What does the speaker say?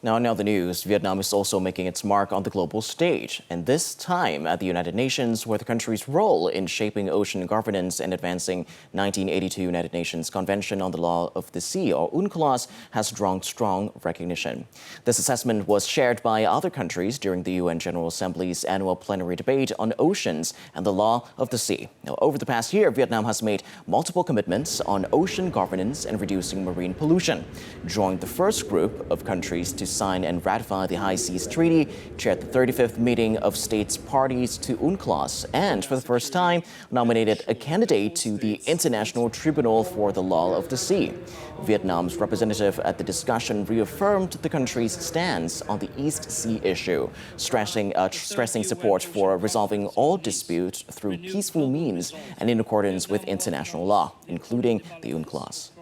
Now in other news, Vietnam is also making its mark on the global stage, and this time at the United Nations, where the country's role in shaping ocean governance and advancing 1982 United Nations Convention on the Law of the Sea, or UNCLOS, has drawn strong recognition. This assessment was shared by other countries during the UN General Assembly's annual plenary debate on oceans and the law of the sea. Now, over the past year, Vietnam has made multiple commitments on ocean governance and reducing marine pollution, joined the first group of countries to sign and ratify the High Seas Treaty, chaired the 35th meeting of states parties to UNCLOS, and for the first time nominated a candidate to the International Tribunal for the Law of the Sea. Vietnam's representative at the discussion reaffirmed the country's stance on the East Sea issue, stressing support for resolving all disputes through peaceful means and in accordance with international law, including the UNCLOS.